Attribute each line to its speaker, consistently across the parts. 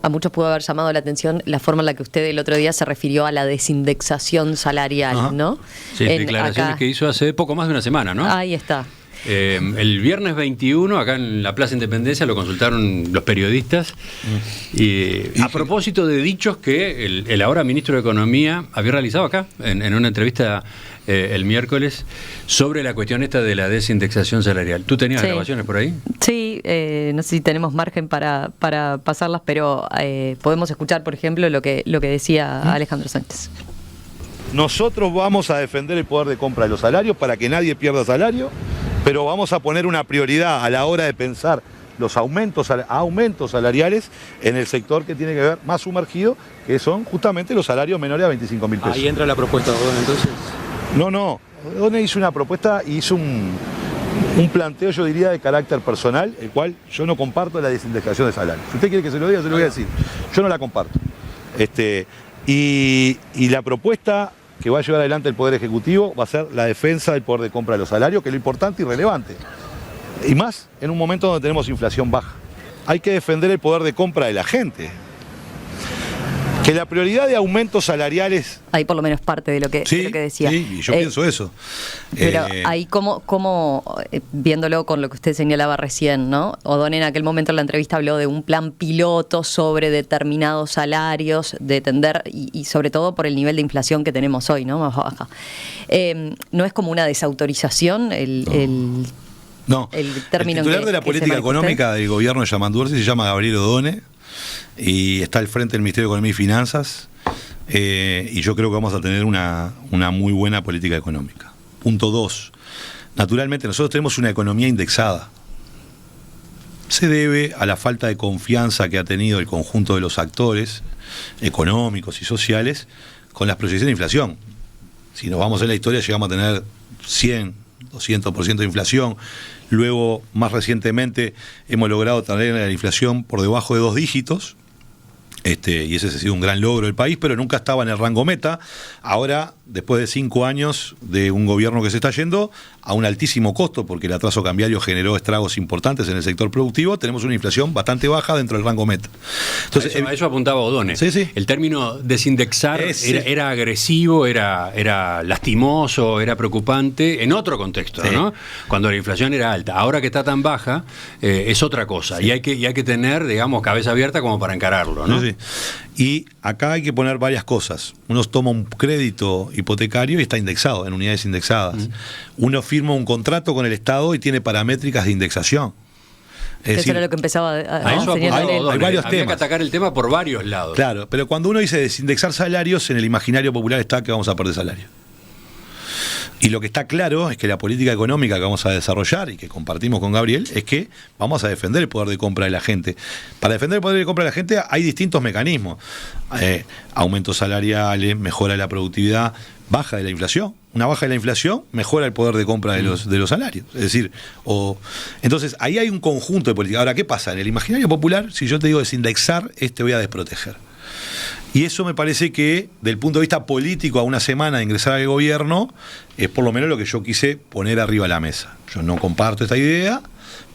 Speaker 1: A muchos pudo haber llamado la atención la forma en la que usted el otro día se refirió a la desindexación salarial,
Speaker 2: Ajá.
Speaker 1: ¿no?
Speaker 3: Sí, declaraciones que hizo hace poco más de una semana, ¿no?
Speaker 1: Ahí está.
Speaker 3: El viernes 21, acá en la Plaza Independencia, lo consultaron los periodistas. Y a propósito de dichos que el ahora ministro de Economía había realizado acá, en una entrevista el miércoles, sobre la cuestión esta de la desindexación salarial. ¿Tú tenías grabaciones por ahí?
Speaker 1: Sí, no sé si tenemos margen para pasarlas, pero podemos escuchar, por ejemplo, lo que decía Alejandro Sánchez.
Speaker 4: Nosotros vamos a defender el poder de compra de los salarios para que nadie pierda salario, pero vamos a poner una prioridad a la hora de pensar los aumentos salariales en el sector que tiene que ver más sumergido, que son justamente los salarios menores a 25.000 pesos.
Speaker 5: Ahí entra la propuesta de Odone, entonces.
Speaker 4: No. Odone hizo una propuesta y hizo un planteo, yo diría, de carácter personal, el cual yo no comparto la desindexación de salarios. Si usted quiere que se lo diga, se lo voy a decir. Yo no la comparto. Y la propuesta que va a llevar adelante el Poder Ejecutivo va a ser la defensa del poder de compra de los salarios, que es lo importante y relevante. Y más en un momento donde tenemos inflación baja. Hay que defender el poder de compra de la gente. Que la prioridad de aumentos salariales...
Speaker 1: Ahí por lo menos parte de lo que decía.
Speaker 4: Sí, y yo pienso eso.
Speaker 1: Pero ahí como viéndolo con lo que usted señalaba recién, ¿no? Odone en aquel momento en la entrevista habló de un plan piloto sobre determinados salarios, de tender, y sobre todo por el nivel de inflación que tenemos hoy, ¿no? Más baja. ¿No es como una desautorización
Speaker 4: No,
Speaker 1: el término
Speaker 4: el titular de la política económica del gobierno de Yamandursi se llama Gabriel Odone y está al frente del Ministerio de Economía y Finanzas, y yo creo que vamos a tener una muy buena política económica. Punto 2. Naturalmente nosotros tenemos una economía indexada. Se debe a la falta de confianza que ha tenido el conjunto de los actores económicos y sociales con las proyecciones de inflación. Si nos vamos en la historia, llegamos a tener 100, 200% de inflación. Luego, más recientemente, hemos logrado tener la inflación por debajo de 2 dígitos. Y ese ha sido un gran logro del país, pero nunca estaba en el rango meta. Ahora, después de 5 años de un gobierno que se está yendo a un altísimo costo, porque el atraso cambiario generó estragos importantes en el sector productivo, tenemos una inflación bastante baja dentro del rango meta. Entonces,
Speaker 3: a eso apuntaba Odone.
Speaker 4: Sí.
Speaker 3: El término desindexar era agresivo, era lastimoso, era preocupante en otro contexto, ¿no? Cuando la inflación era alta. Ahora que está tan baja, es otra cosa. Y hay que tener, digamos, cabeza abierta como para encararlo, ¿no?
Speaker 4: Sí. Y acá hay que poner varias cosas. Uno toma un crédito hipotecario y está indexado, en unidades indexadas. Uno firma un contrato con el Estado y tiene paramétricas de indexación.
Speaker 1: Eso era lo que empezaba
Speaker 3: a eso
Speaker 1: señalar él.
Speaker 4: Hay varios
Speaker 3: Había
Speaker 4: temas.
Speaker 3: que atacar el tema por varios lados.
Speaker 4: Claro, pero cuando uno dice desindexar salarios, en el imaginario popular está que vamos a perder salario. Y lo que está claro es que la política económica que vamos a desarrollar y que compartimos con Gabriel es que vamos a defender el poder de compra de la gente. Para defender el poder de compra de la gente hay distintos mecanismos. Aumentos salariales, mejora de la productividad, baja de la inflación. Una baja de la inflación mejora el poder de compra de los salarios. Es decir, entonces ahí hay un conjunto de políticas. Ahora, ¿qué pasa? En el imaginario popular, si yo te digo desindexar, te voy a desproteger. Y eso me parece que, del punto de vista político, a una semana de ingresar al gobierno, es por lo menos lo que yo quise poner arriba de la mesa. Yo no comparto esta idea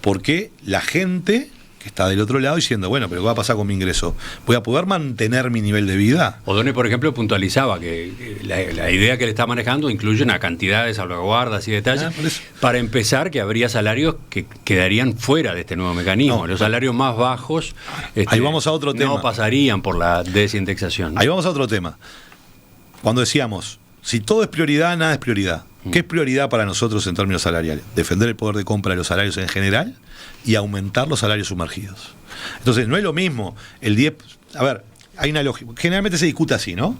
Speaker 4: porque la gente que está del otro lado diciendo, bueno, pero ¿qué va a pasar con mi ingreso? ¿Voy a poder mantener mi nivel de vida?
Speaker 3: Odone, por ejemplo, puntualizaba que la idea que le está manejando incluye una cantidad de salvaguardas y detalles. Para empezar, que habría salarios que quedarían fuera de este nuevo mecanismo. Los salarios más bajos
Speaker 4: ahí vamos a otro tema.
Speaker 3: No pasarían por la desindexación.
Speaker 4: Ahí vamos a otro tema. Cuando decíamos, si todo es prioridad, nada es prioridad. ¿Qué es prioridad para nosotros en términos salariales? Defender el poder de compra de los salarios en general y aumentar los salarios sumergidos. Entonces, no es lo mismo el 10... A ver, hay una lógica. Generalmente se discute así, ¿no?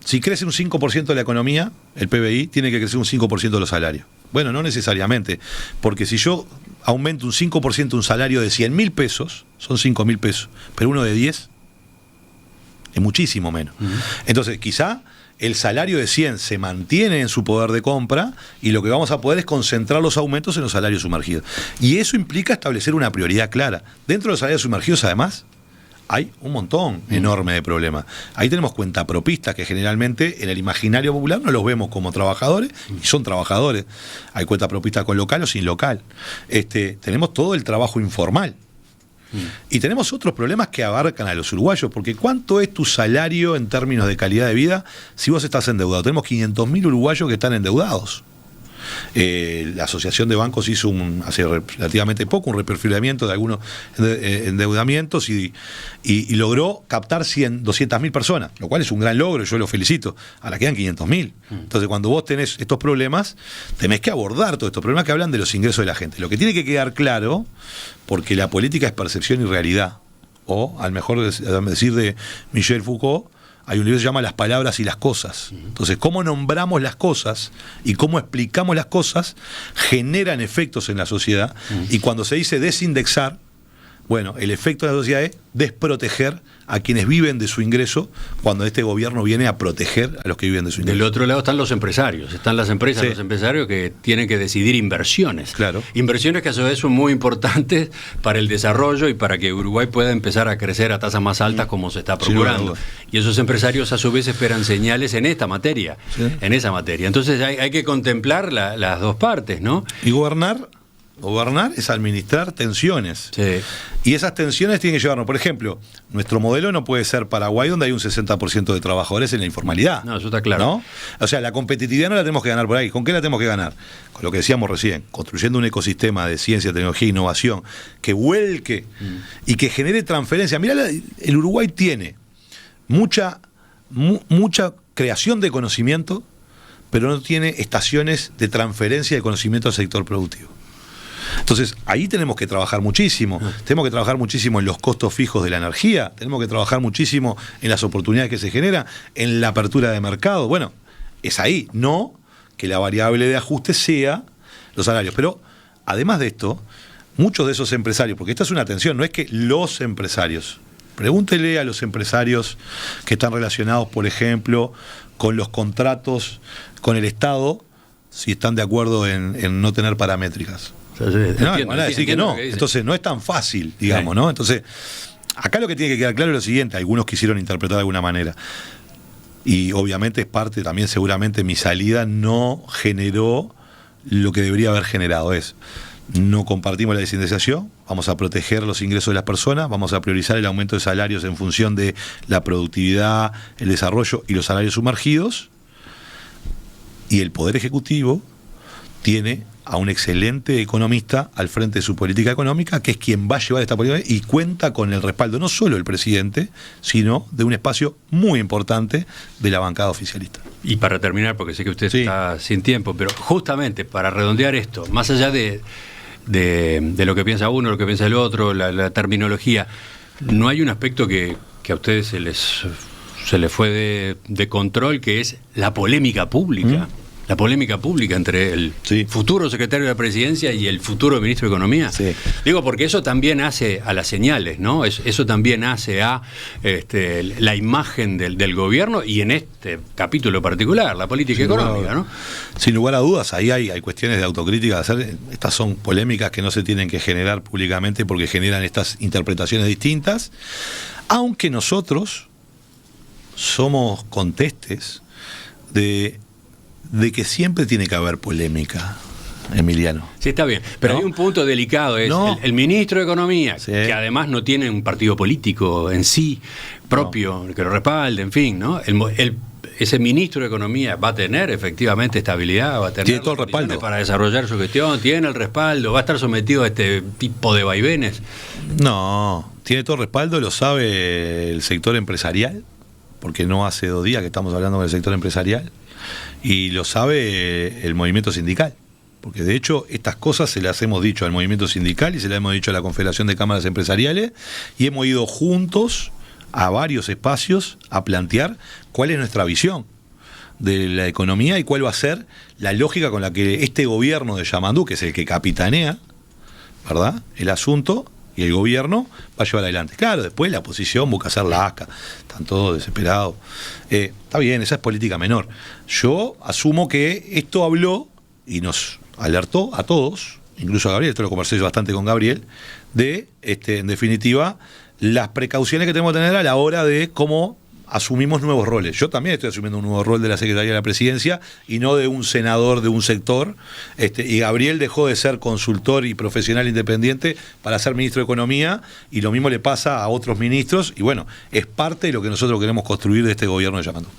Speaker 4: Si crece un 5% de la economía, el PBI, tiene que crecer un 5% de los salarios. Bueno, no necesariamente, porque si yo aumento un 5% un salario de 100.000 pesos, son 5.000 pesos, pero uno de 10 es muchísimo menos. Entonces, quizá el salario de 100 se mantiene en su poder de compra y lo que vamos a poder es concentrar los aumentos en los salarios sumergidos. Y eso implica establecer una prioridad clara. Dentro de los salarios sumergidos, además, hay un montón enorme de problemas. Ahí tenemos cuentapropistas que generalmente en el imaginario popular no los vemos como trabajadores, y son trabajadores. Hay cuentapropistas con local o sin local. Tenemos todo el trabajo informal. Y tenemos otros problemas que abarcan a los uruguayos, porque ¿cuánto es tu salario en términos de calidad de vida si vos estás endeudado? Tenemos 500.000 uruguayos que están endeudados. La Asociación de Bancos hizo hace relativamente poco un reperfilamiento de algunos endeudamientos y logró captar 200.000 personas, lo cual es un gran logro, yo lo felicito. Ahora quedan 500.000. Entonces, cuando vos tenés estos problemas, tenés que abordar todos estos problemas que hablan de los ingresos de la gente. Lo que tiene que quedar claro, porque la política es percepción y realidad, o al mejor decir de Michel Foucault, hay un libro que se llama Las palabras y las cosas. Entonces, cómo nombramos las cosas y cómo explicamos las cosas generan efectos en la sociedad. Y cuando se dice desindexar, bueno, el efecto de la sociedad es desproteger a quienes viven de su ingreso cuando este gobierno viene a proteger a los que viven de su ingreso.
Speaker 3: Del otro lado están los empresarios, están las empresas, los empresarios que tienen que decidir inversiones.
Speaker 4: Claro.
Speaker 3: Inversiones que a su vez son muy importantes para el desarrollo y para que Uruguay pueda empezar a crecer a tasas más altas como se está procurando. Y esos empresarios a su vez esperan señales en esta materia, en esa materia. Entonces hay que contemplar las dos partes, ¿no?
Speaker 4: Y gobernar es administrar tensiones. Y esas tensiones tienen que llevarnos. Por ejemplo, nuestro modelo no puede ser Paraguay, donde hay un 60% de trabajadores en la informalidad.
Speaker 3: No, eso está claro.
Speaker 4: ¿No? O sea, la competitividad no la tenemos que ganar por ahí. ¿Con qué la tenemos que ganar? Con lo que decíamos recién, construyendo un ecosistema de ciencia, tecnología e innovación que vuelque y que genere transferencia. Mirá, el Uruguay tiene mucha creación de conocimiento, pero no tiene estaciones de transferencia de conocimiento al sector productivo. Entonces, ahí tenemos que trabajar muchísimo. Tenemos que trabajar muchísimo en los costos fijos de la energía, tenemos que trabajar muchísimo en las oportunidades que se generan, en la apertura de mercado. Bueno, es ahí, no que la variable de ajuste sea los salarios. Pero, además de esto, muchos de esos empresarios, porque esta es una atención, no es que los empresarios, pregúntele a los empresarios que están relacionados, por ejemplo, con los contratos con el Estado, si están de acuerdo en no tener paramétricas. Van a decir que no. Entonces no es tan fácil, digamos, ¿no? Entonces, acá lo que tiene que quedar claro es lo siguiente: algunos quisieron interpretar de alguna manera. Y obviamente es parte también, seguramente mi salida no generó lo que debería haber generado. No compartimos la desindexación, vamos a proteger los ingresos de las personas, vamos a priorizar el aumento de salarios en función de la productividad, el desarrollo y los salarios sumergidos. Y el Poder Ejecutivo tiene a un excelente economista al frente de su política económica, que es quien va a llevar esta política y cuenta con el respaldo no solo del presidente, sino de un espacio muy importante de la bancada oficialista.
Speaker 3: Y para terminar, porque sé que usted está sin tiempo, pero justamente para redondear esto, más allá de lo que piensa uno, lo que piensa el otro, la terminología, ¿no hay un aspecto que a ustedes se les fue de control, que es la polémica pública? La polémica pública entre el futuro secretario de la Presidencia y el futuro ministro de Economía. Digo, porque eso también hace a las señales, ¿no? Eso también hace a la imagen del gobierno, y en este capítulo particular, la política económica, ¿no?
Speaker 4: Sin lugar a dudas, ahí hay cuestiones de autocrítica de hacer. Estas son polémicas que no se tienen que generar públicamente porque generan estas interpretaciones distintas, aunque nosotros somos contestes de que siempre tiene que haber polémica, Emiliano.
Speaker 3: Sí, está bien, pero hay un punto delicado, es el ministro de Economía, que además no tiene un partido político en sí propio que lo respalde, en fin, ¿no? Ese ministro de Economía va a tener efectivamente estabilidad, va a tener
Speaker 4: todo el respaldo
Speaker 3: para desarrollar su gestión, tiene el respaldo, va a estar sometido a este tipo de vaivenes.
Speaker 4: No, tiene todo el respaldo, lo sabe el sector empresarial, porque no hace 2 días que estamos hablando con el sector empresarial. Y lo sabe el movimiento sindical, porque de hecho estas cosas se las hemos dicho al movimiento sindical y se las hemos dicho a la Confederación de Cámaras Empresariales, y hemos ido juntos a varios espacios a plantear cuál es nuestra visión de la economía y cuál va a ser la lógica con la que este gobierno de Yamandú, que es el que capitanea, ¿verdad?, el asunto, y el gobierno va a llevar adelante. Claro, después la oposición busca hacer la asca, están todos desesperados. Está bien, esa es política menor. Yo asumo que esto habló y nos alertó a todos, incluso a Gabriel, esto lo conversé yo bastante con Gabriel, de, en definitiva, las precauciones que tenemos que tener a la hora de cómo asumimos nuevos roles. Yo también estoy asumiendo un nuevo rol de la Secretaría de la Presidencia y no de un senador de un sector. Y Gabriel dejó de ser consultor y profesional independiente para ser ministro de Economía, y lo mismo le pasa a otros ministros. Y bueno, es parte de lo que nosotros queremos construir de este gobierno de Yamandú.